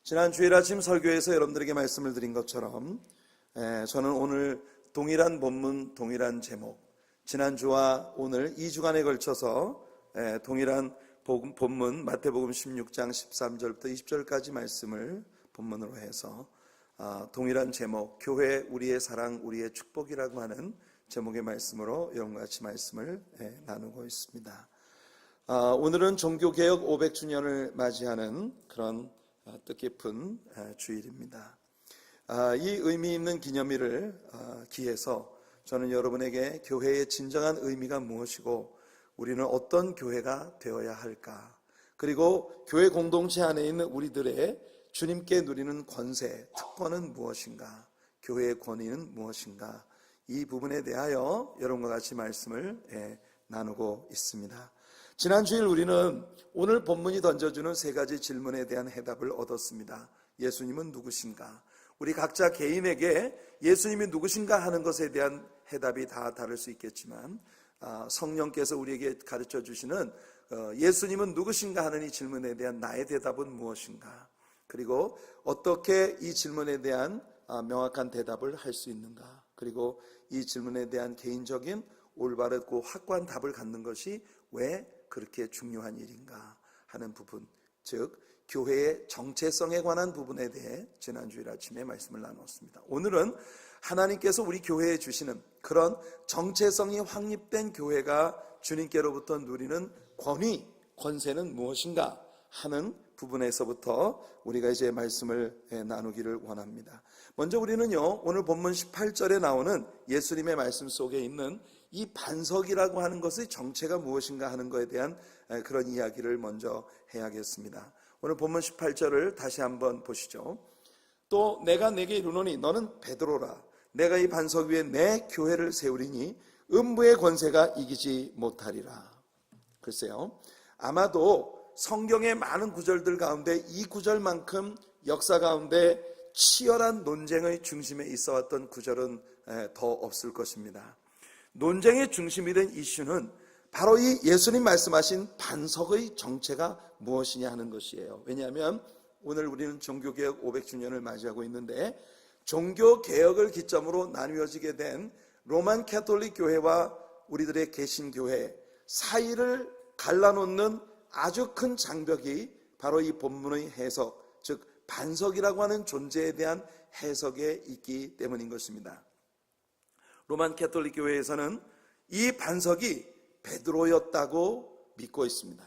지난 주일 아침 설교에서 여러분들에게 말씀을 드린 것처럼 저는 오늘 동일한 본문, 동일한 제목, 지난주와 오늘 2주간에 걸쳐서 동일한 본문 마태복음 16장 13절부터 20절까지 말씀을 본문으로 해서 동일한 제목, 교회 우리의 사랑 우리의 축복이라고 하는 제목의 말씀으로 여러분과 같이 말씀을 나누고 있습니다. 오늘은 종교개혁 500주년을 맞이하는 그런 뜻깊은 주일입니다. 이 의미 있는 기념일을 기해서 저는 여러분에게 교회의 진정한 의미가 무엇이고 우리는 어떤 교회가 되어야 할까, 그리고 교회 공동체 안에 있는 우리들의 주님께 누리는 권세, 특권은 무엇인가, 교회의 권위는 무엇인가, 이 부분에 대하여 여러분과 같이 말씀을 나누고 있습니다. 지난 주일 우리는 오늘 본문이 던져주는 세 가지 질문에 대한 해답을 얻었습니다. 예수님은 누구신가? 우리 각자 개인에게 예수님이 누구신가 하는 것에 대한 해답이 다 다를 수 있겠지만 성령께서 우리에게 가르쳐 주시는 예수님은 누구신가 하는 이 질문에 대한 나의 대답은 무엇인가? 그리고 어떻게 이 질문에 대한 명확한 대답을 할 수 있는가? 그리고 이 질문에 대한 개인적인 올바르고 확고한 답을 갖는 것이 왜 그렇게 중요한 일인가 하는 부분, 즉 교회의 정체성에 관한 부분에 대해 지난 주일 아침에 말씀을 나눴습니다. 오늘은 하나님께서 우리 교회에 주시는 그런 정체성이 확립된 교회가 주님께로부터 누리는 권위, 권세는 무엇인가 하는 부분에서부터 우리가 이제 말씀을 나누기를 원합니다. 먼저 우리는요, 오늘 본문 18절에 나오는 예수님의 말씀 속에 있는 이 반석이라고 하는 것의 정체가 무엇인가 하는 것에 대한 그런 이야기를 먼저 해야겠습니다. 오늘 본문 18절을 다시 한번 보시죠. 또 내가 내게 이르노니 너는 베드로라. 내가 이 반석 위에 내 교회를 세우리니 음부의 권세가 이기지 못하리라. 글쎄요, 아마도 성경의 많은 구절들 가운데 이 구절만큼 역사 가운데 치열한 논쟁의 중심에 있어 왔던 구절은 더 없을 것입니다. 논쟁의 중심이 된 이슈는 바로 이 예수님 말씀하신 반석의 정체가 무엇이냐 하는 것이에요. 왜냐하면 오늘 우리는 종교개혁 500주년을 맞이하고 있는데 종교개혁을 기점으로 나뉘어지게 된 로만 캐톨릭 교회와 우리들의 개신교회 사이를 갈라놓는 아주 큰 장벽이 바로 이 본문의 해석, 즉 반석이라고 하는 존재에 대한 해석에 있기 때문인 것입니다. 로만 캐톨릭 교회에서는 이 반석이 베드로였다고 믿고 있습니다.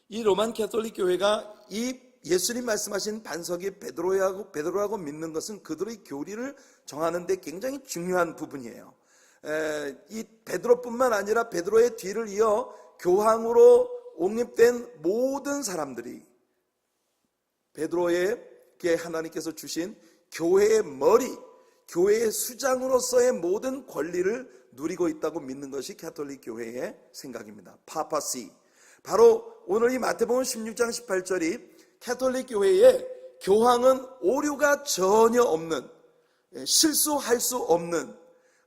이 로만 캐톨릭 교회가 이 예수님 말씀하신 반석이 베드로라고 믿는 것은 그들의 교리를 정하는 데 굉장히 중요한 부분이에요. 이 베드로뿐만 아니라 베드로의 뒤를 이어 교황으로 옹립된 모든 사람들이 베드로에게 하나님께서 주신 교회의 머리, 교회의 수장으로서의 모든 권리를 누리고 있다고 믿는 것이 캐톨릭 교회의 생각입니다. 파파시. 바로 오늘 이 마태복음 16장 18절이 캐톨릭 교회의 교황은 오류가 전혀 없는, 실수할 수 없는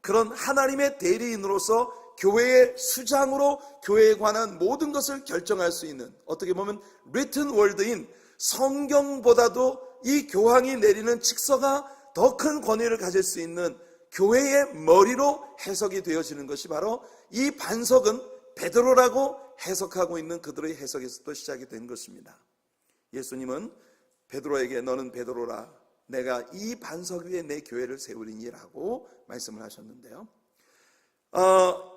그런 하나님의 대리인으로서 교회의 수장으로 교회에 관한 모든 것을 결정할 수 있는, 어떻게 보면 written word인 성경보다도 이 교황이 내리는 칙서가 더 큰 권위를 가질 수 있는 교회의 머리로 해석이 되어지는 것이 바로 이 반석은 베드로라고 해석하고 있는 그들의 해석에서도 시작이 된 것입니다. 예수님은 베드로에게 너는 베드로라, 내가 이 반석 위에 내 교회를 세우리니라고 말씀을 하셨는데요.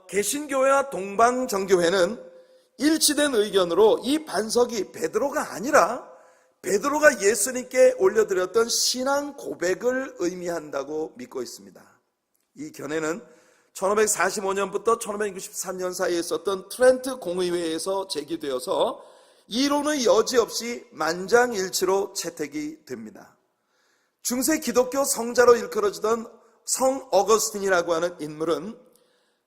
개신교회와 동방정교회는 일치된 의견으로 이 반석이 베드로가 아니라 베드로가 예수님께 올려드렸던 신앙 고백을 의미한다고 믿고 있습니다. 이 견해는 1545년부터 1563년 사이에 있었던 트렌트 공의회에서 제기되어서 이론의 여지없이 만장일치로 채택이 됩니다. 중세 기독교 성자로 일컬어지던 성 어거스틴이라고 하는 인물은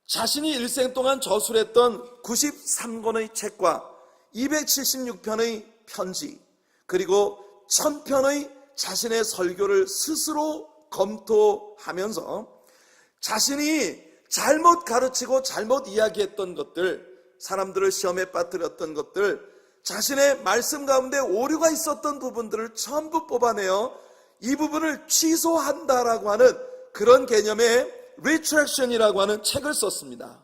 자신이 일생 동안 저술했던 93권의 책과 276편의 편지, 그리고 1000편의 자신의 설교를 스스로 검토하면서 자신이 잘못 가르치고 잘못 이야기했던 것들, 사람들을 시험에 빠뜨렸던 것들, 자신의 말씀 가운데 오류가 있었던 부분들을 전부 뽑아내어 이 부분을 취소한다라고 하는 그런 개념의 retraction이라고 하는 책을 썼습니다.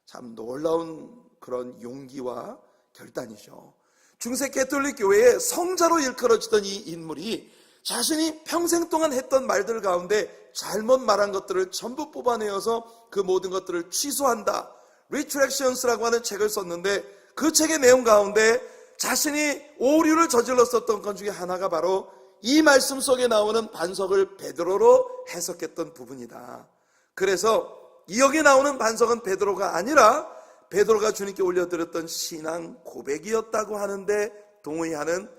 참 놀라운 그런 용기와 결단이죠. 중세 가톨릭 교회의 성자로 일컬어지던 이 인물이 자신이 평생 동안 했던 말들 가운데 잘못 말한 것들을 전부 뽑아내어서 그 모든 것들을 취소한다, retractions라고 하는 책을 썼는데, 그 책의 내용 가운데 자신이 오류를 저질렀었던 것 중에 하나가 바로 이 말씀 속에 나오는 반석을 베드로로 해석했던 부분이다. 그래서 여기 나오는 반석은 베드로가 아니라 베드로가 주님께 올려드렸던 신앙 고백이었다고 하는데 동의하는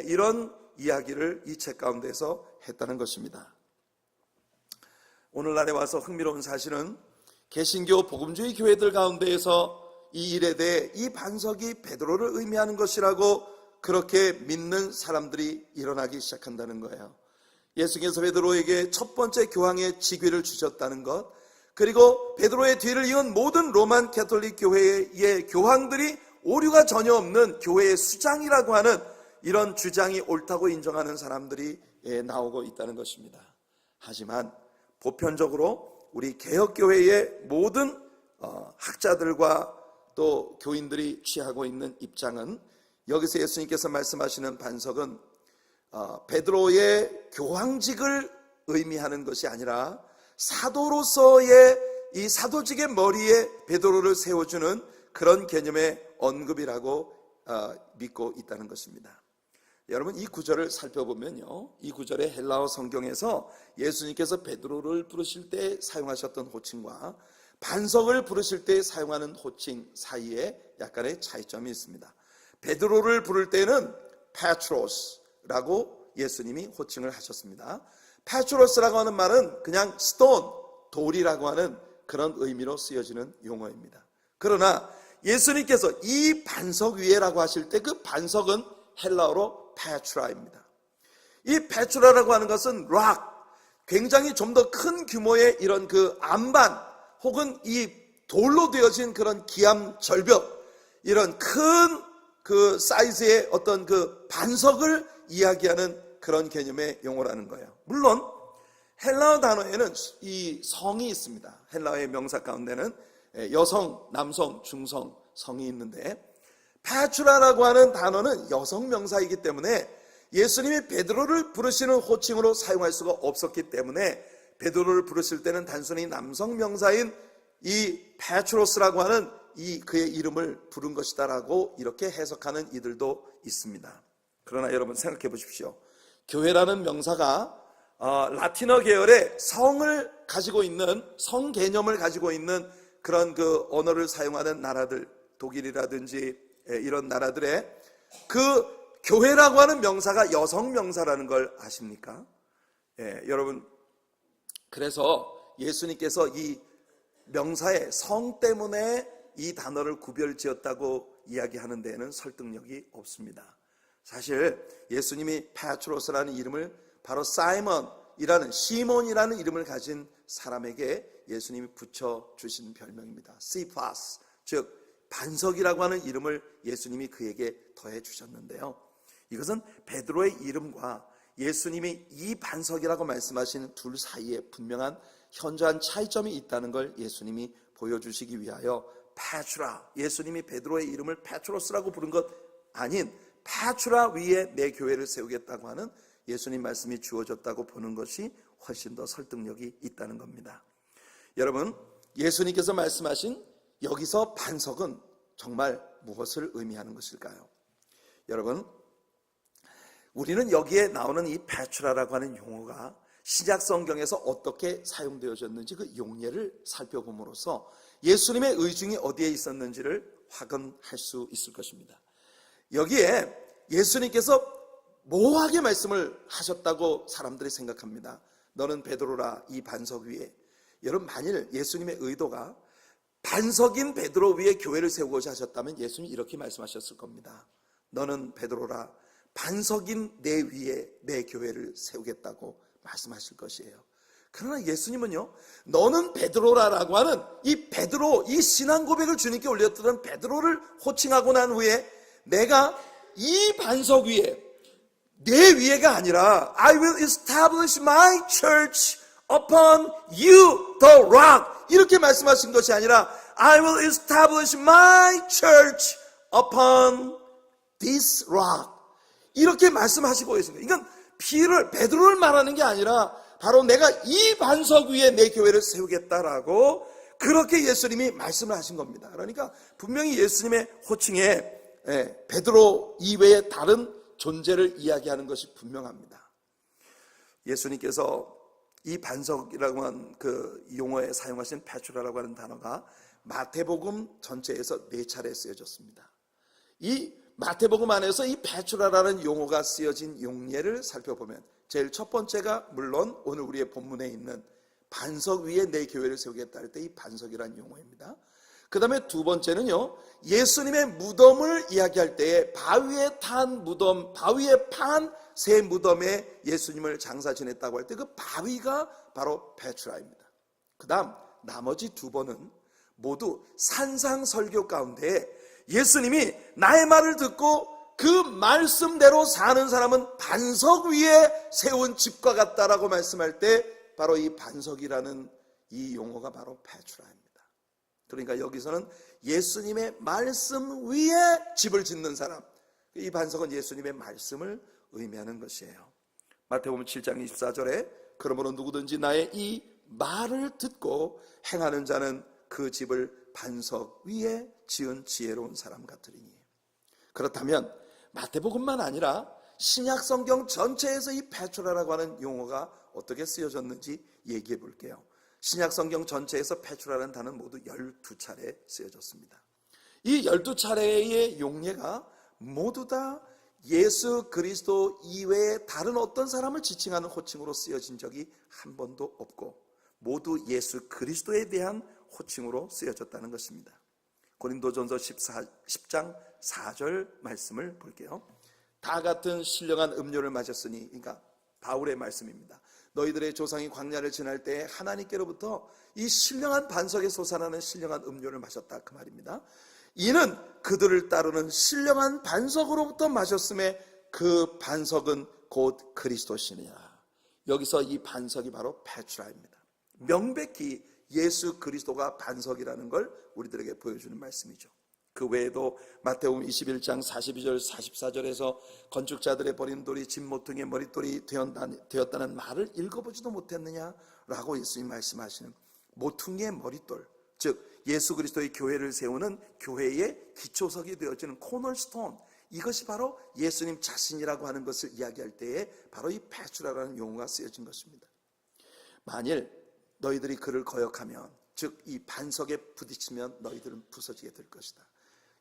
이런 이야기를 이 책 가운데서 했다는 것입니다. 오늘날에 와서 흥미로운 사실은 개신교 복음주의 교회들 가운데에서 이 일에 대해 이 반석이 베드로를 의미하는 것이라고 그렇게 믿는 사람들이 일어나기 시작한다는 거예요. 예수께서 베드로에게 첫 번째 교황의 직위를 주셨다는 것, 그리고 베드로의 뒤를 이은 모든 로만 가톨릭 교회의 교황들이 오류가 전혀 없는 교회의 수장이라고 하는 이런 주장이 옳다고 인정하는 사람들이 나오고 있다는 것입니다. 하지만 보편적으로 우리 개혁교회의 모든 학자들과 또 교인들이 취하고 있는 입장은, 여기서 예수님께서 말씀하시는 반석은 베드로의 교황직을 의미하는 것이 아니라 사도로서의 이 사도직의 머리에 베드로를 세워주는 그런 개념의 언급이라고 믿고 있다는 것입니다. 여러분, 이 구절을 살펴보면요, 이 구절의 헬라어 성경에서 예수님께서 베드로를 부르실 때 사용하셨던 호칭과 반석을 부르실 때 사용하는 호칭 사이에 약간의 차이점이 있습니다. 베드로를 부를 때는 페트로스라고 예수님이 호칭을 하셨습니다. 페트로스라고 하는 말은 그냥 스톤, 돌이라고 하는 그런 의미로 쓰여지는 용어입니다. 그러나 예수님께서 이 반석 위에라고 하실 때 그 반석은 헬라어로 페트라입니다. 이 페트라라고 하는 것은 락, 굉장히 좀 더 큰 규모의 이런 그 안반 혹은 이 돌로 되어진 그런 기암 절벽, 이런 큰 그 사이즈의 어떤 그 반석을 이야기하는 그런 개념의 용어라는 거예요. 물론 헬라어 단어에는 이 성이 있습니다. 헬라어의 명사 가운데는 여성, 남성, 중성, 성이 있는데 페트라라고 하는 단어는 여성 명사이기 때문에 예수님이 베드로를 부르시는 호칭으로 사용할 수가 없었기 때문에 베드로를 부르실 때는 단순히 남성 명사인 이 페트로스라고 하는 이 그의 이름을 부른 것이다라고 이렇게 해석하는 이들도 있습니다. 그러나 여러분 생각해 보십시오. 교회라는 명사가 라틴어 계열의 성을 가지고 있는, 성 개념을 가지고 있는 그런 그 언어를 사용하는 나라들, 독일이라든지 이런 나라들의 그 교회라고 하는 명사가 여성 명사라는 걸 아십니까? 여러분, 그래서 예수님께서 이 명사의 성 때문에 이 단어를 구별 지었다고 이야기하는 데에는 설득력이 없습니다. 사실 예수님이 페트로스라는 이름을 바로 사이먼이라는, 시몬이라는 이름을 가진 사람에게 예수님이 붙여주신 별명입니다. C+, 즉 반석이라고 하는 이름을 예수님이 그에게 더해 주셨는데요, 이것은 베드로의 이름과 예수님이 이 반석이라고 말씀하시는 둘 사이에 분명한 현저한 차이점이 있다는 걸 예수님이 보여주시기 위하여 페트라, 예수님이 베드로의 이름을 페트로스라고 부른 것 아닌 페트라 위에 내 교회를 세우겠다고 하는 예수님 말씀이 주어졌다고 보는 것이 훨씬 더 설득력이 있다는 겁니다. 여러분, 예수님께서 말씀하신 여기서 반석은 정말 무엇을 의미하는 것일까요? 여러분, 우리는 여기에 나오는 이 페트라라고 하는 용어가 신약 성경에서 어떻게 사용되어졌는지 그 용례를 살펴봄으로써 예수님의 의중이 어디에 있었는지를 확인할 수 있을 것입니다. 여기에 예수님께서 모호하게 말씀을 하셨다고 사람들이 생각합니다. 너는 베드로라, 이 반석 위에. 여러분, 만일 예수님의 의도가 반석인 베드로 위에 교회를 세우고자 하셨다면 예수님이 이렇게 말씀하셨을 겁니다. 너는 베드로라, 반석인 내 위에 내 교회를 세우겠다고 말씀하실 것이에요. 그러나 예수님은요, 너는 베드로라라고 하는 이 베드로, 이 신앙 고백을 주님께 올렸던 베드로를 호칭하고 난 후에 내가 이 반석 위에, 내 위에가 아니라 I will establish my church upon you, the rock. 이렇게 말씀하신 것이 아니라 I will establish my church upon this rock. 이렇게 말씀하시고 계십니다. 이건 베드로를 말하는 게 아니라 바로 내가 이 반석 위에 내 교회를 세우겠다라고 그렇게 예수님이 말씀을 하신 겁니다. 그러니까 분명히 예수님의 호칭에 베드로 이외의 다른 존재를 이야기하는 것이 분명합니다. 예수님께서 이 반석이라고 하는 그 용어에 사용하신 페트라라고 하는 단어가 마태복음 전체에서 4차례 쓰여졌습니다. 이 마태복음 안에서 이 페트라라는 용어가 쓰여진 용례를 살펴보면 제일 첫 번째가 물론 오늘 우리의 본문에 있는 반석 위에 내 교회를 세우겠다 할 때 이 반석이라는 용어입니다. 그 다음에 두 번째는요, 예수님의 무덤을 이야기할 때에 바위에 탄 무덤, 바위에 판 새 무덤에 예수님을 장사 지냈다고 할 때 그 바위가 바로 페트라입니다. 그 다음 나머지 두 번은 모두 산상설교 가운데 예수님이 나의 말을 듣고 그 말씀대로 사는 사람은 반석 위에 세운 집과 같다라고 말씀할 때 바로 이 반석이라는 이 용어가 바로 페트라입니다. 그러니까 여기서는 예수님의 말씀 위에 집을 짓는 사람, 이 반석은 예수님의 말씀을 의미하는 것이에요. 마태복음 7장 24절에 그러므로 누구든지 나의 이 말을 듣고 행하는 자는 그 집을 반석 위에 지은 지혜로운 사람 같으리니. 그렇다면 마태복음만 아니라 신약 성경 전체에서 이 페트라라고 하는 용어가 어떻게 쓰여졌는지 얘기해 볼게요. 신약 성경 전체에서 페트라라는 단어는 모두 12차례 쓰여졌습니다. 이 12차례의 용례가 모두 다 예수 그리스도 이외에 다른 어떤 사람을 지칭하는 호칭으로 쓰여진 적이 한 번도 없고 모두 예수 그리스도에 대한 호칭으로 쓰여졌다는 것입니다. 고린도전서 10장 4절 말씀을 볼게요. 다 같은 신령한 음료를 마셨으니, 그러니까 바울의 말씀입니다. 너희들의 조상이 광야를 지날 때 하나님께로부터 이 신령한 반석에 솟아나는 신령한 음료를 마셨다, 그 말입니다. 이는 그들을 따르는 신령한 반석으로부터 마셨음에 그 반석은 곧 그리스도시니라. 여기서 이 반석이 바로 페트라입니다. 명백히 예수 그리스도가 반석이라는 걸 우리들에게 보여주는 말씀이죠. 그 외에도 마태복음 21장 42절 44절에서 건축자들의 버린 돌이 집 모퉁이의 머릿돌이 되었다는 말을 읽어보지도 못했느냐라고 예수님 말씀하시는 모퉁이의 머릿돌, 즉 예수 그리스도의 교회를 세우는 교회의 기초석이 되어지는 코너스톤, 이것이 바로 예수님 자신이라고 하는 것을 이야기할 때에 바로 이 페트라라는 용어가 쓰여진 것입니다. 만일 너희들이 그를 거역하면, 즉 이 반석에 부딪히면 너희들은 부서지게 될 것이다.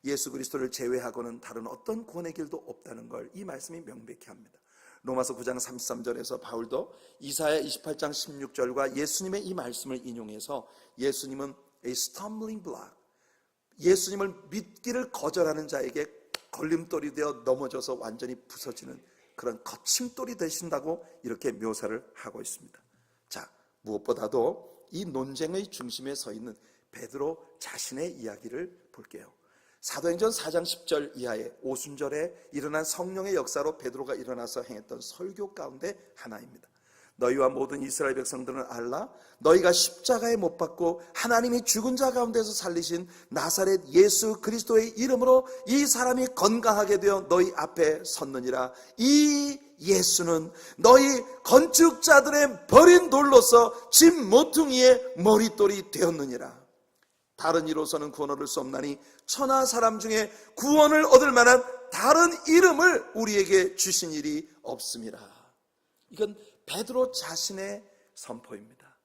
예수 그리스도를 제외하고는 다른 어떤 구원의 길도 없다는 걸 이 말씀이 명백히 합니다. 로마서 9장 33절에서 바울도 이사야 28장 16절과 예수님의 이 말씀을 인용해서 예수님은 a stumbling block, 예수님을 믿기를 거절하는 자에게 걸림돌이 되어 넘어져서 완전히 부서지는 그런 거침돌이 되신다고 이렇게 묘사를 하고 있습니다. 자, 무엇보다도 이 논쟁의 중심에 서 있는 베드로 자신의 이야기를 볼게요. 사도행전 4장 10절 이하의 오순절에 일어난 성령의 역사로 베드로가 일어나서 행했던 설교 가운데 하나입니다. 너희와 모든 이스라엘 백성들은 알라, 너희가 십자가에 못 박고 하나님이 죽은 자 가운데서 살리신 나사렛 예수 그리스도의 이름으로 이 사람이 건강하게 되어 너희 앞에 섰느니라. 이 예수는 너희 건축자들의 버린 돌로서 집 모퉁이의 머릿돌이 되었느니라. 다른 이로서는 구원 얻을 수 없나니 천하 사람 중에 구원을 얻을 만한 다른 이름을 우리에게 주신 일이 없음이라. 이건 베드로 자신의 선포입니다.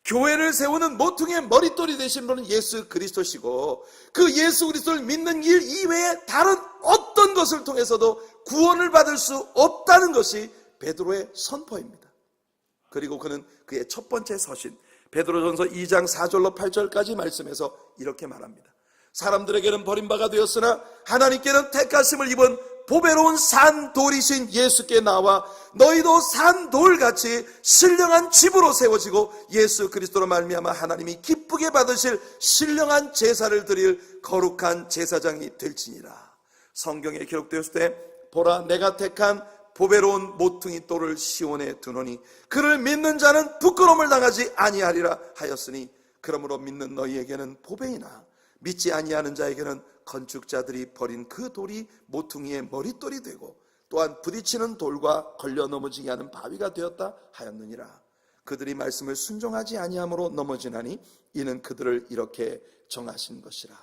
교회를 세우는 모퉁이의 머릿돌이 되신 분은 예수 그리스도시고 그 예수 그리스도를 믿는 일 이외에 다른 어떤 것을 통해서도 구원을 받을 수 없다는 것이 베드로의 선포입니다. 그리고 그는 그의 첫 번째 서신 베드로전서 2장 4절로 8절까지 말씀해서 이렇게 말합니다. 사람들에게는 버림바가 되었으나 하나님께는 택하심을 입은 보배로운 산돌이신 예수께 나와 너희도 산돌같이 신령한 집으로 세워지고 예수 그리스도로 말미암아 하나님이 기쁘게 받으실 신령한 제사를 드릴 거룩한 제사장이 될지니라. 성경에 기록되었을 때 보라 내가 택한 보배로운 모퉁이 돌을 시온에 두노니 그를 믿는 자는 부끄러움을 당하지 아니하리라 하였으니 그러므로 믿는 너희에게는 보배이나 믿지 아니하는 자에게는 건축자들이 버린 그 돌이 모퉁이의 머릿돌이 되고 또한 부딪히는 돌과 걸려 넘어지게 하는 바위가 되었다 하였느니라. 그들이 말씀을 순종하지 아니함으로 넘어지나니 이는 그들을 이렇게 정하신 것이라.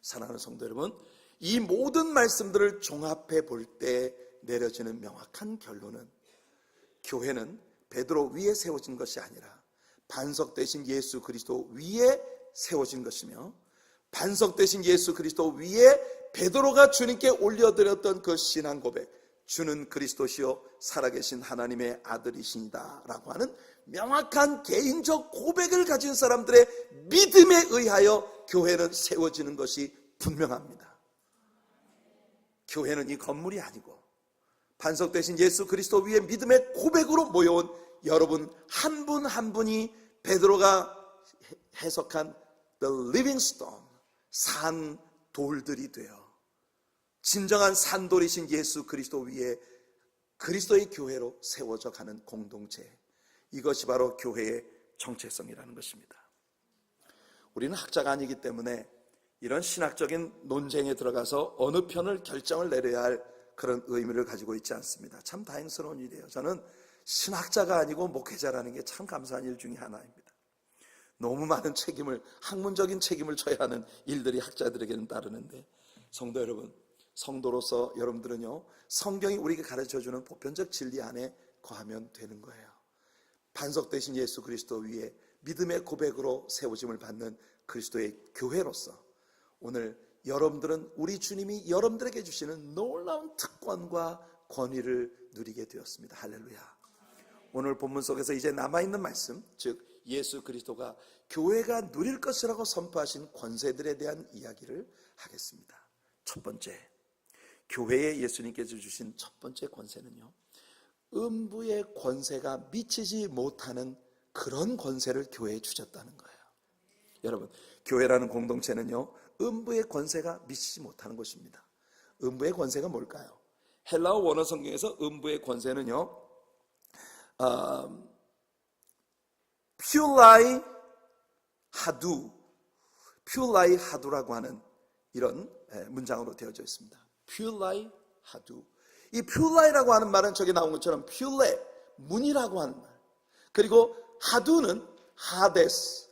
사랑하는 성도 여러분, 이 모든 말씀들을 종합해 볼 때 내려지는 명확한 결론은 교회는 베드로 위에 세워진 것이 아니라 반석 대신 예수 그리스도 위에 세워진 것이며 반석 대신 예수 그리스도 위에 베드로가 주님께 올려드렸던 그 신앙 고백, 주는 그리스도시요 살아계신 하나님의 아들이시니다 라고 하는 명확한 개인적 고백을 가진 사람들의 믿음에 의하여 교회는 세워지는 것이 분명합니다. 교회는 이 건물이 아니고 반석 대신 예수 그리스도 위에 믿음의 고백으로 모여온 여러분 한 분 한 분이 베드로가 해석한 The Living Stone, 산 돌들이 되어 진정한 산돌이신 예수 그리스도 위에 그리스도의 교회로 세워져 가는 공동체, 이것이 바로 교회의 정체성이라는 것입니다. 우리는 학자가 아니기 때문에 이런 신학적인 논쟁에 들어가서 어느 편을 결정을 내려야 할 그런 의미를 가지고 있지 않습니다. 참 다행스러운 일이에요. 저는 신학자가 아니고 목회자라는 게 참 감사한 일 중에 하나입니다. 너무 많은 책임을, 학문적인 책임을 져야 하는 일들이 학자들에게는 따르는데, 성도 여러분, 성도로서 여러분들은요, 성경이 우리에게 가르쳐주는 보편적 진리 안에 거하면 되는 거예요. 반석 대신 예수 그리스도 위에 믿음의 고백으로 세워짐을 받는 그리스도의 교회로서 오늘 여러분들은 우리 주님이 여러분들에게 주시는 놀라운 특권과 권위를 누리게 되었습니다. 할렐루야. 오늘 본문 속에서 이제 남아있는 말씀, 즉 예수 그리스도가 교회가 누릴 것이라고 선포하신 권세들에 대한 이야기를 하겠습니다. 첫 번째, 교회에 예수님께서 주신 첫 번째 권세는요, 음부의 권세가 미치지 못하는 그런 권세를 교회에 주셨다는 거예요. 여러분, 교회라는 공동체는요, 음부의 권세가 미치지 못하는 것입니다. 음부의 권세가 뭘까요? 헬라어 원어 성경에서 음부의 권세는요, 퓨라이 하두라고 하는 이런 문장으로 되어져 있습니다. 퓨라이 하두. 이 퓨라이라고 하는 말은 저기 나온 것처럼 퓨레, 문이라고 하는 말. 그리고 하두는 하데스,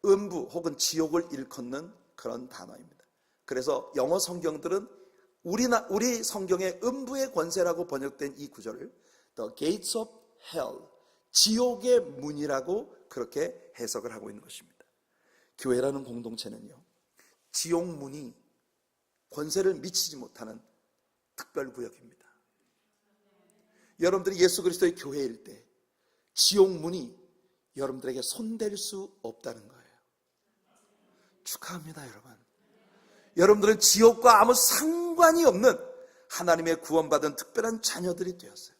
음부 혹은 지옥을 일컫는 그런 단어입니다. 그래서 영어 성경들은 우리 성경의 음부의 권세라고 번역된 이 구절을 The Gates of Hell, 지옥의 문이라고 그렇게 해석을 하고 있는 것입니다. 교회라는 공동체는요, 지옥 문이 권세를 미치지 못하는 특별 구역입니다. 여러분들이 예수 그리스도의 교회일 때 지옥 문이 여러분들에게 손댈 수 없다는 거예요. 축하합니다, 여러분. 여러분들은 지옥과 아무 상관이 없는 하나님의 구원받은 특별한 자녀들이 되었어요.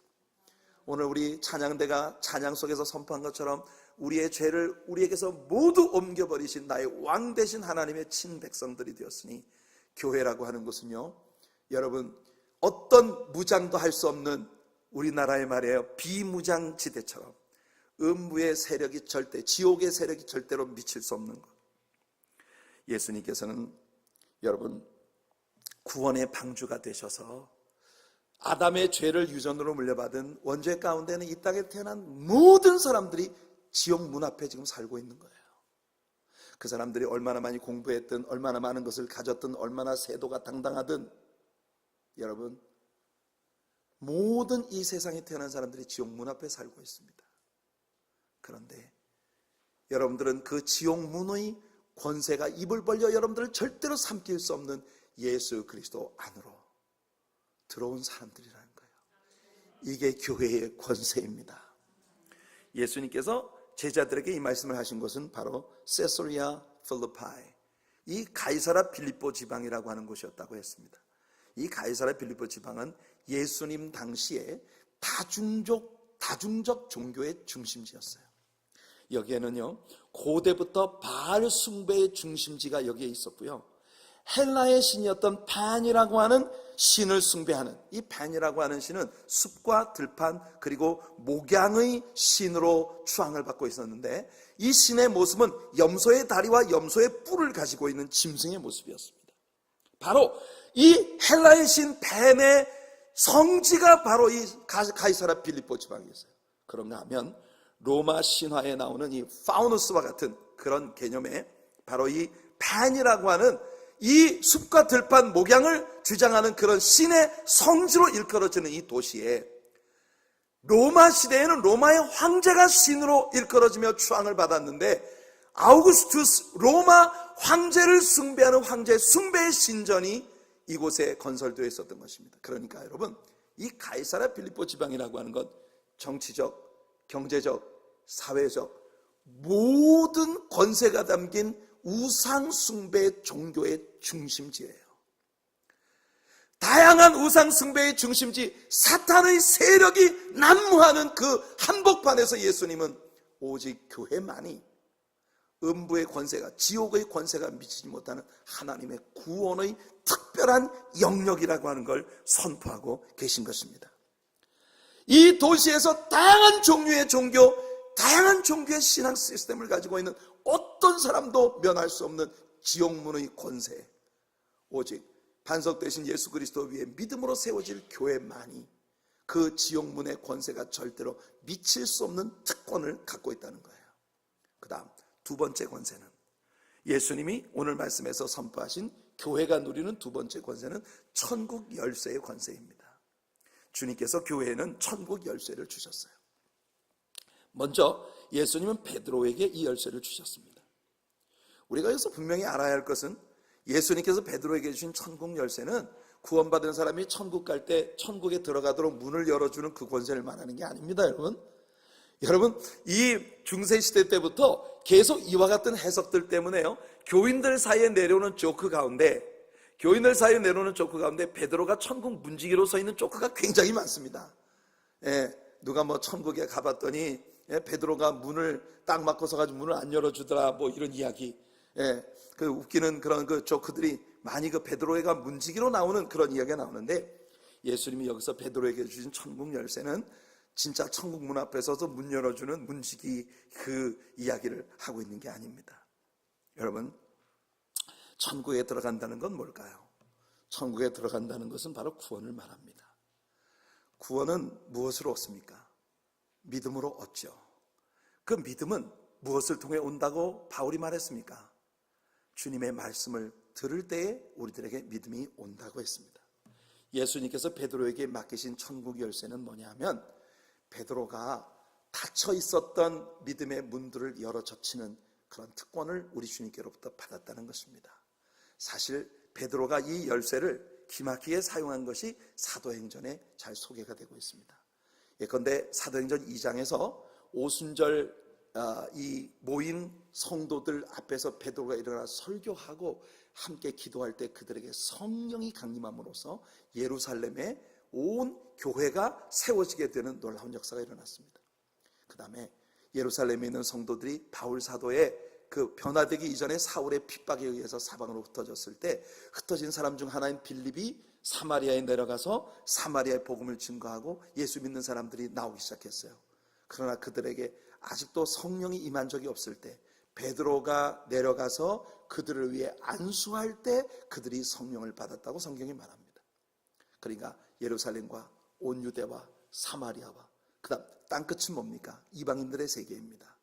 오늘 우리 찬양대가 찬양 속에서 선포한 것처럼 우리의 죄를 우리에게서 모두 옮겨버리신 나의 왕 되신 하나님의 친백성들이 되었으니, 교회라고 하는 것은요, 여러분, 어떤 무장도 할 수 없는 우리나라의 말이에요, 비무장지대처럼 음부의 세력이 절대, 지옥의 세력이 절대로 미칠 수 없는 것. 예수님께서는 여러분 구원의 방주가 되셔서 아담의 죄를 유전으로 물려받은 원죄 가운데는 이 땅에 태어난 모든 사람들이 지옥 문 앞에 지금 살고 있는 거예요. 그 사람들이 얼마나 많이 공부했든, 얼마나 많은 것을 가졌든, 얼마나 세도가 당당하든, 여러분, 모든 이 세상에 태어난 사람들이 지옥 문 앞에 살고 있습니다. 그런데 여러분들은 그 지옥 문의 권세가 입을 벌려 여러분들을 절대로 삼킬 수 없는 예수 그리스도 안으로 들어온 사람들이라는 거예요. 이게 교회의 권세입니다. 예수님께서 제자들에게 이 말씀을 하신 것은 바로 세소리아 필리포이, 이 가이사라 빌립보 지방이라고 하는 곳이었다고 했습니다. 이 가이사라 빌립보 지방은 예수님 당시에 다중적 종교의 중심지였어요. 여기에는요, 고대부터 바알 숭배의 중심지가 여기에 있었고요, 헬라의 신이었던 판이라고 하는 신을 숭배하는, 이 판이라고 하는 신은 숲과 들판 그리고 목양의 신으로 추앙을 받고 있었는데, 이 신의 모습은 염소의 다리와 염소의 뿔을 가지고 있는 짐승의 모습이었습니다. 바로 이 헬라의 신 팬의 성지가 바로 이 가이사랴 빌립보 지방에 있어요. 그런가 하면 로마 신화에 나오는 이 파우누스와 같은 그런 개념에 바로 이 팬이라고 하는 이 숲과 들판 목양을 주장하는 그런 신의 성지로 일컬어지는 이 도시에, 로마 시대에는 로마의 황제가 신으로 일컬어지며 추앙을 받았는데, 아우구스투스 로마 황제를 숭배하는 황제 숭배의 신전이 이곳에 건설되어 있었던 것입니다. 그러니까 여러분, 이 가이사랴 빌립보 지방이라고 하는 것, 정치적, 경제적, 사회적 모든 권세가 담긴 우상 숭배 종교의 중심지예요. 다양한 우상 숭배의 중심지, 사탄의 세력이 난무하는 그 한복판에서 예수님은 오직 교회만이 음부의 권세가, 지옥의 권세가 미치지 못하는 하나님의 구원의 특별한 영역이라고 하는 걸 선포하고 계신 것입니다. 이 도시에서 다양한 종류의 종교, 다양한 종교의 신앙 시스템을 가지고 있는 어떤 사람도 면할 수 없는 지옥문의 권세, 오직 반석되신 예수 그리스도 위에 믿음으로 세워질 교회만이 그 지옥문의 권세가 절대로 미칠 수 없는 특권을 갖고 있다는 거예요. 그 다음 두 번째 권세는, 예수님이 오늘 말씀에서 선포하신 교회가 누리는 두 번째 권세는 천국 열쇠의 권세입니다. 주님께서 교회에는 천국 열쇠를 주셨어요. 먼저 예수님은 베드로에게 이 열쇠를 주셨습니다. 우리가 여기서 분명히 알아야 할 것은, 예수님께서 베드로에게 주신 천국 열쇠는 구원받은 사람이 천국 갈 때 천국에 들어가도록 문을 열어주는 그 권세를 말하는 게 아닙니다. 여러분, 이 중세시대 때부터 계속 이와 같은 해석들 때문에요, 교인들 사이에 내려오는 조크 가운데 베드로가 천국 문지기로 서 있는 조크가 굉장히 많습니다. 누가 천국에 가봤더니 베드로가 문을 딱 막고 서가지고 문을 안 열어주더라, 이런 이야기, 그 웃기는 그런 그 조크들이 많이 그 베드로가 문지기로 나오는 그런 이야기가 나오는데, 예수님이 여기서 베드로에게 주신 천국 열쇠는 진짜 천국 문 앞에 서서 문 열어주는 문지기 그 이야기를 하고 있는 게 아닙니다. 여러분, 천국에 들어간다는 건 뭘까요? 천국에 들어간다는 것은 바로 구원을 말합니다. 구원은 무엇으로 얻습니까? 믿음으로 얻죠. 그 믿음은 무엇을 통해 온다고 바울이 말했습니까? 주님의 말씀을 들을 때에 우리들에게 믿음이 온다고 했습니다. 예수님께서 베드로에게 맡기신 천국 열쇠는 뭐냐 하면, 베드로가 닫혀 있었던 믿음의 문들을 열어 젖히는 그런 특권을 우리 주님께로부터 받았다는 것입니다. 사실 베드로가 이 열쇠를 기막히게 사용한 것이 사도행전에 잘 소개가 되고 있습니다. 예컨대 사도행전 2장에서 오순절 이 모인 성도들 앞에서 베드로가 일어나 설교하고 함께 기도할 때 그들에게 성령이 강림함으로써 예루살렘에 온 교회가 세워지게 되는 놀라운 역사가 일어났습니다. 그 다음에 예루살렘에 있는 성도들이 바울 사도의 그 변화되기 이전에 사울의 핍박에 의해서 사방으로 흩어졌을 때, 흩어진 사람 중 하나인 빌립이 사마리아에 내려가서 사마리아의 복음을 증거하고 예수 믿는 사람들이 나오기 시작했어요. 그러나 그들에게 아직도 성령이 임한 적이 없을 때 베드로가 내려가서 그들을 위해 안수할 때 그들이 성령을 받았다고 성경이 말합니다. 그러니까 예루살렘과 온 유대와 사마리아와 그 다음 땅끝은 뭡니까? 이방인들의 세계입니다.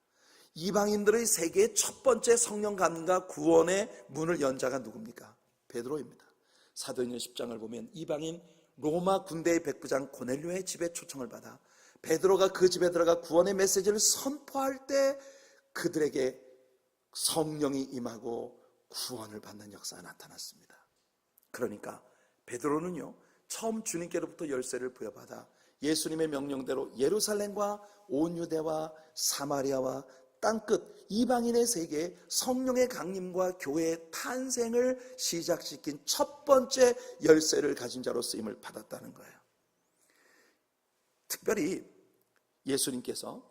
이방인들의 세계의 첫 번째 성령 감과 구원의 문을 연 자가 누굽니까? 베드로입니다. 사도행전 10장을 보면 이방인 로마 군대의 백부장 고넬료의 집에 초청을 받아 베드로가 그 집에 들어가 구원의 메시지를 선포할 때 그들에게 성령이 임하고 구원을 받는 역사가 나타났습니다. 그러니까 베드로는요, 처음 주님께로부터 열쇠를 부여받아 예수님의 명령대로 예루살렘과 온 유대와 사마리아와 땅끝 이방인의 세계에 성령의 강림과 교회의 탄생을 시작시킨 첫 번째 열쇠를 가진 자로 쓰임을 받았다는 거예요. 특별히 예수님께서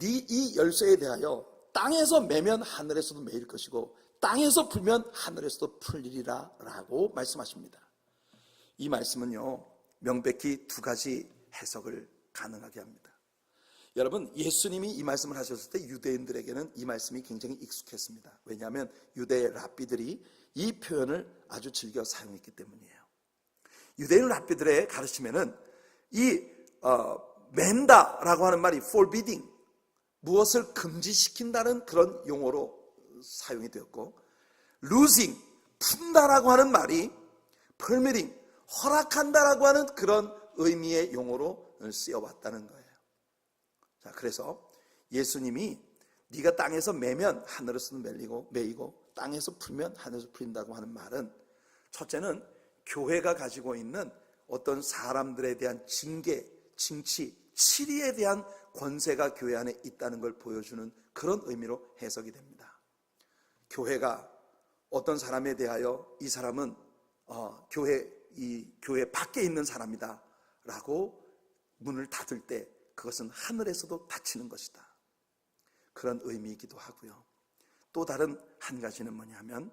이 열쇠에 대하여 땅에서 매면 하늘에서도 매일 것이고 땅에서 풀면 하늘에서도 풀리리라 라고 말씀하십니다. 이 말씀은요, 명백히 두 가지 해석을 가능하게 합니다. 여러분, 예수님이 이 말씀을 하셨을 때 유대인들에게는 이 말씀이 굉장히 익숙했습니다. 왜냐하면 유대 랍비들이 이 표현을 아주 즐겨 사용했기 때문이에요. 유대인 랍비들의 가르침에는 이 맨다라고 하는 말이 forbidding, 무엇을 금지시킨다는 그런 용어로 사용이 되었고, losing, 푼다라고 하는 말이 permitting, 허락한다라고 하는 그런 의미의 용어로 쓰여왔다는 거예요. 자, 그래서 예수님이 네가 땅에서 매면 하늘에서 매이고 땅에서 풀면 하늘에서 풀린다고 하는 말은, 첫째는 교회가 가지고 있는 어떤 사람들에 대한 징계, 징치, 치리에 대한 권세가 교회 안에 있다는 걸 보여주는 그런 의미로 해석이 됩니다. 교회가 어떤 사람에 대하여 이 사람은 교회 밖에 있는 사람이다 라고 문을 닫을 때 그것은 하늘에서도 닫히는 것이다, 그런 의미이기도 하고요. 또 다른 한 가지는 뭐냐면,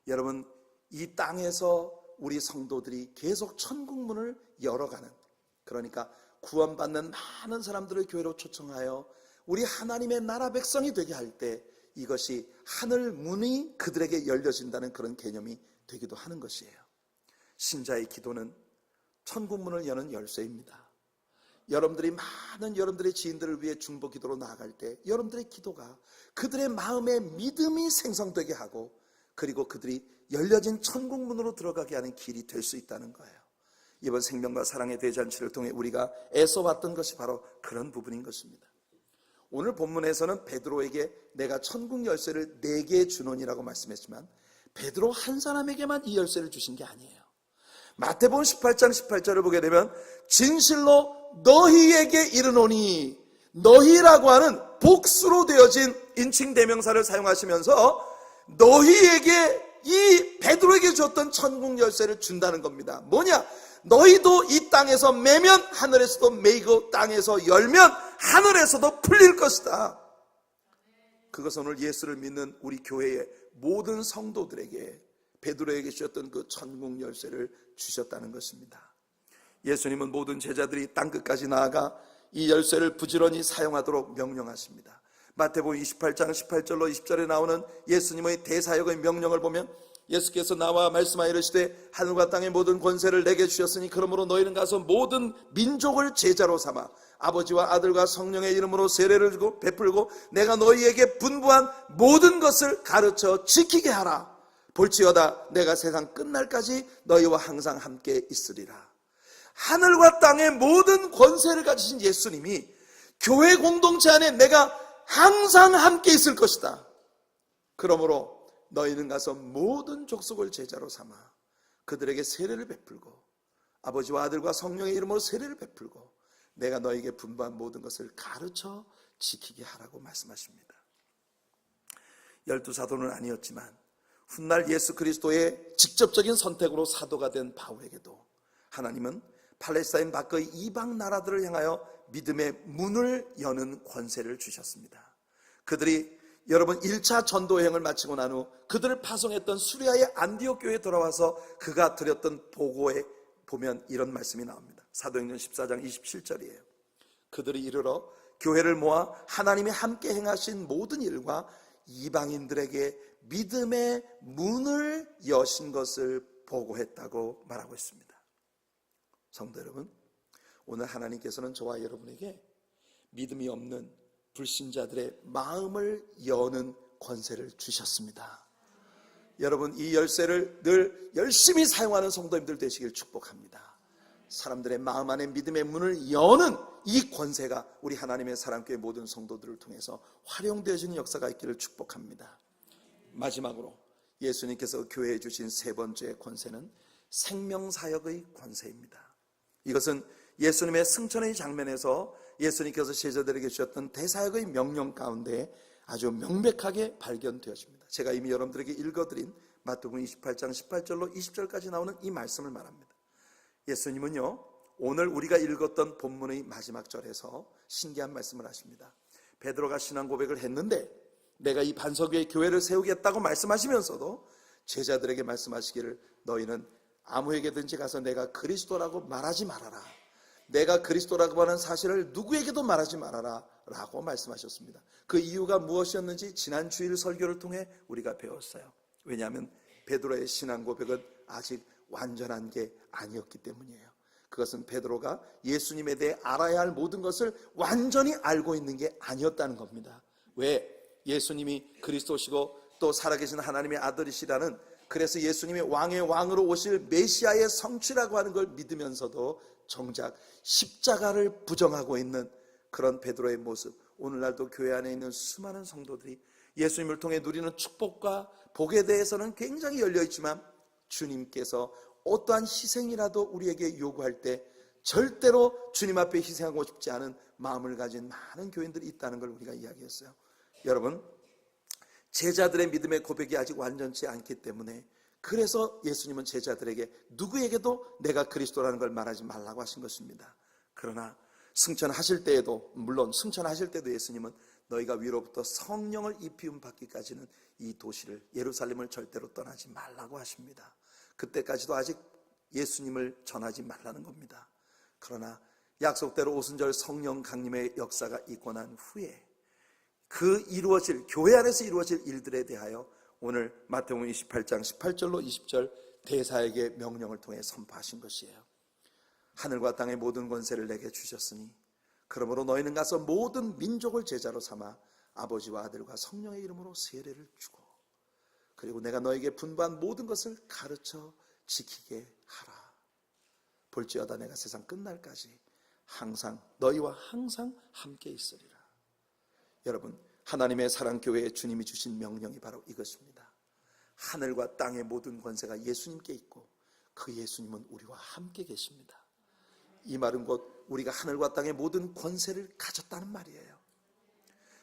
여러분, 이 땅에서 우리 성도들이 계속 천국문을 열어가는, 그러니까 구원받는 많은 사람들을 교회로 초청하여 우리 하나님의 나라 백성이 되게 할 때 이것이 하늘 문이 그들에게 열려진다는 그런 개념이 되기도 하는 것이에요. 신자의 기도는 천국문을 여는 열쇠입니다. 여러분들이 많은 여러분들의 지인들을 위해 중보 기도로 나아갈 때 여러분들의 기도가 그들의 마음에 믿음이 생성되게 하고, 그리고 그들이 열려진 천국문으로 들어가게 하는 길이 될 수 있다는 거예요. 이번 생명과 사랑의 대잔치를 통해 우리가 애써왔던 것이 바로 그런 부분인 것입니다. 오늘 본문에서는 베드로에게 내가 천국 열쇠를 4개 주노니라고 말씀했지만, 베드로 한 사람에게만 이 열쇠를 주신 게 아니에요. 마태복음 18장 18절을 보게 되면 진실로 너희에게 이르노니, 너희라고 하는 복수로 되어진 인칭 대명사를 사용하시면서 너희에게, 이 베드로에게 줬던 천국 열쇠를 준다는 겁니다. 뭐냐? 너희도 이 땅에서 매면 하늘에서도 매이고 땅에서 열면 하늘에서도 풀릴 것이다. 그것은 오늘 예수를 믿는 우리 교회의 모든 성도들에게 베드로에게 주셨던 그 천국 열쇠를 주셨다는 것입니다. 예수님은 모든 제자들이 땅끝까지 나아가 이 열쇠를 부지런히 사용하도록 명령하십니다. 마태복음 28장 18절로 20절에 나오는 예수님의 대사역의 명령을 보면, 예수께서 나와 말씀하여 이르시되 하늘과 땅의 모든 권세를 내게 주셨으니 그러므로 너희는 가서 모든 민족을 제자로 삼아 아버지와 아들과 성령의 이름으로 세례를 주고 베풀고 내가 너희에게 분부한 모든 것을 가르쳐 지키게 하라. 볼지어다 내가 세상 끝날까지 너희와 항상 함께 있으리라. 하늘과 땅의 모든 권세를 가지신 예수님이 교회 공동체 안에 내가 항상 함께 있을 것이다. 그러므로 너희는 가서 모든 족속을 제자로 삼아 그들에게 세례를 베풀고 아버지와 아들과 성령의 이름으로 세례를 베풀고 내가 너희에게 분부한 모든 것을 가르쳐 지키게 하라고 말씀하십니다. 12사도는 아니었지만 훗날 예수 그리스도의 직접적인 선택으로 사도가 된 바울에게도 하나님은 팔레스타인 밖의 이방 나라들을 향하여 믿음의 문을 여는 권세를 주셨습니다. 그들이 여러분 1차 전도 여행을 마치고 난 후 그들을 파송했던 수리아의 안디옥 교회에 돌아와서 그가 드렸던 보고에 보면 이런 말씀이 나옵니다. 사도행전 14장 27절이에요. 그들이 이르러 교회를 모아 하나님이 함께 행하신 모든 일과 이방인들에게 믿음의 문을 여신 것을 보고했다고 말하고 있습니다. 성도 여러분, 오늘 하나님께서는 저와 여러분에게 믿음이 없는 불신자들의 마음을 여는 권세를 주셨습니다. 여러분, 이 열쇠를 늘 열심히 사용하는 성도님들 되시길 축복합니다. 사람들의 마음 안에 믿음의 문을 여는 이 권세가 우리 하나님의 사랑교회 모든 성도들을 통해서 활용되어지는 역사가 있기를 축복합니다. 마지막으로 예수님께서 교회에 주신 세 번째 권세는 생명사역의 권세입니다. 이것은 예수님의 승천의 장면에서 예수님께서 제자들에게 주셨던 대사역의 명령 가운데 아주 명백하게 발견되어집니다. 제가 이미 여러분들에게 읽어드린 마태복음 28장 18절로 20절까지 나오는 이 말씀을 말합니다. 예수님은요, 오늘 우리가 읽었던 본문의 마지막 절에서 신기한 말씀을 하십니다. 베드로가 신앙 고백을 했는데 내가 이 반석 위에 교회를 세우겠다고 말씀하시면서도 제자들에게 말씀하시기를 너희는 아무에게든지 가서 내가 그리스도라고 말하지 말아라. 내가 그리스도라고 하는 사실을 누구에게도 말하지 말아라 라고 말씀하셨습니다. 그 이유가 무엇이었는지 지난 주일 설교를 통해 우리가 배웠어요. 왜냐하면 베드로의 신앙 고백은 아직 완전한 게 아니었기 때문이에요. 그것은 베드로가 예수님에 대해 알아야 할 모든 것을 완전히 알고 있는 게 아니었다는 겁니다. 왜? 예수님이 그리스도시고 또 살아계신 하나님의 아들이시라는, 그래서 예수님이 왕의 왕으로 오실 메시아의 성취라고 하는 걸 믿으면서도 정작 십자가를 부정하고 있는 그런 베드로의 모습, 오늘날도 교회 안에 있는 수많은 성도들이 예수님을 통해 누리는 축복과 복에 대해서는 굉장히 열려있지만 주님께서 어떠한 희생이라도 우리에게 요구할 때 절대로 주님 앞에 희생하고 싶지 않은 마음을 가진 많은 교인들이 있다는 걸 우리가 이야기했어요. 여러분, 제자들의 믿음의 고백이 아직 완전치 않기 때문에, 그래서 예수님은 제자들에게 누구에게도 내가 그리스도라는 걸 말하지 말라고 하신 것입니다. 그러나 승천하실 때에도, 물론 승천하실 때도 예수님은 너희가 위로부터 성령을 입히움 받기까지는 이 도시를, 예루살렘을 절대로 떠나지 말라고 하십니다. 그때까지도 아직 예수님을 전하지 말라는 겁니다. 그러나 약속대로 오순절 성령 강림의 역사가 있고 난 후에 그 이루어질, 교회 안에서 이루어질 일들에 대하여 오늘 마태복음 28장 18절로 20절 대사에게 명령을 통해 선포하신 것이에요. 하늘과 땅의 모든 권세를 내게 주셨으니 그러므로 너희는 가서 모든 민족을 제자로 삼아 아버지와 아들과 성령의 이름으로 세례를 주고, 그리고 내가 너에게 분부한 모든 것을 가르쳐 지키게 하라. 볼지어다 내가 세상 끝날까지 항상 너희와 항상 함께 있으리라. 여러분, 하나님의 사랑교회에 주님이 주신 명령이 바로 이것입니다. 하늘과 땅의 모든 권세가 예수님께 있고 그 예수님은 우리와 함께 계십니다. 이 말은 곧 우리가 하늘과 땅의 모든 권세를 가졌다는 말이에요.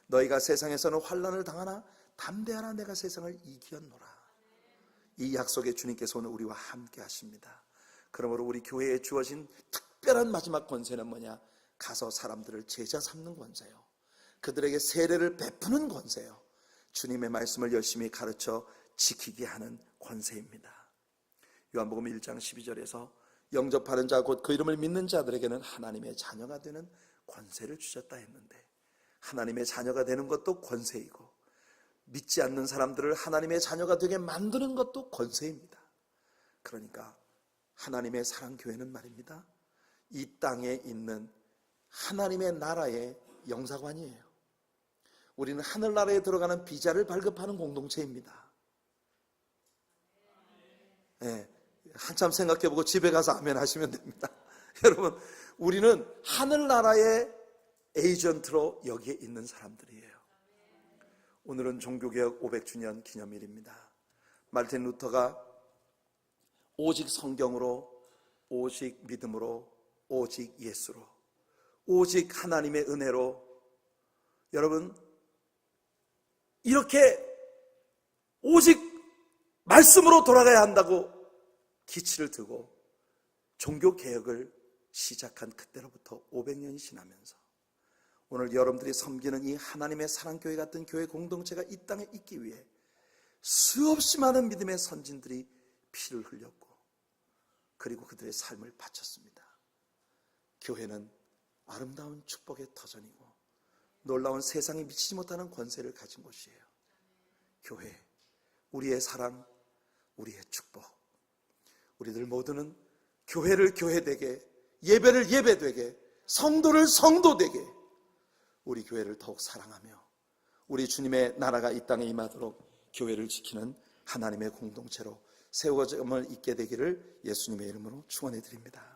너희가 세상에서는 환난을 당하나 담대하라, 내가 세상을 이겼노라. 이 약속에 주님께서 오늘 우리와 함께 하십니다. 그러므로 우리 교회에 주어진 특별한 마지막 권세는 뭐냐? 가서 사람들을 제자 삼는 권세요. 그들에게 세례를 베푸는 권세요. 주님의 말씀을 열심히 가르쳐 지키게 하는 권세입니다. 요한복음 1장 12절에서 영접하는 자 곧 그 이름을 믿는 자들에게는 하나님의 자녀가 되는 권세를 주셨다 했는데, 하나님의 자녀가 되는 것도 권세이고 믿지 않는 사람들을 하나님의 자녀가 되게 만드는 것도 권세입니다. 그러니까 하나님의 사랑교회는 말입니다, 이 땅에 있는 하나님의 나라의 영사관이에요. 우리는 하늘나라에 들어가는 비자를 발급하는 공동체입니다. 네, 한참 생각해보고 집에 가서 아멘 하시면 됩니다. 여러분, 우리는 하늘나라의 에이전트로 여기에 있는 사람들이에요. 오늘은 종교개혁 500주년 기념일입니다. 마르틴 루터가 오직 성경으로, 오직 믿음으로, 오직 예수로, 오직 하나님의 은혜로, 여러분 이렇게 오직 말씀으로 돌아가야 한다고 기치를 두고 종교개혁을 시작한 그때로부터 500년이 지나면서 오늘 여러분들이 섬기는 이 하나님의 사랑교회 같은 교회 공동체가 이 땅에 있기 위해 수없이 많은 믿음의 선진들이 피를 흘렸고, 그리고 그들의 삶을 바쳤습니다. 교회는 아름다운 축복의 터전이고 놀라운 세상에 미치지 못하는 권세를 가진 곳이에요. 교회, 우리의 사랑, 우리의 축복. 우리들 모두는 교회를 교회되게, 예배를 예배되게, 성도를 성도되게 우리 교회를 더욱 사랑하며 우리 주님의 나라가 이 땅에 임하도록 교회를 지키는 하나님의 공동체로 세워짐을 있게 되기를 예수님의 이름으로 축원해 드립니다.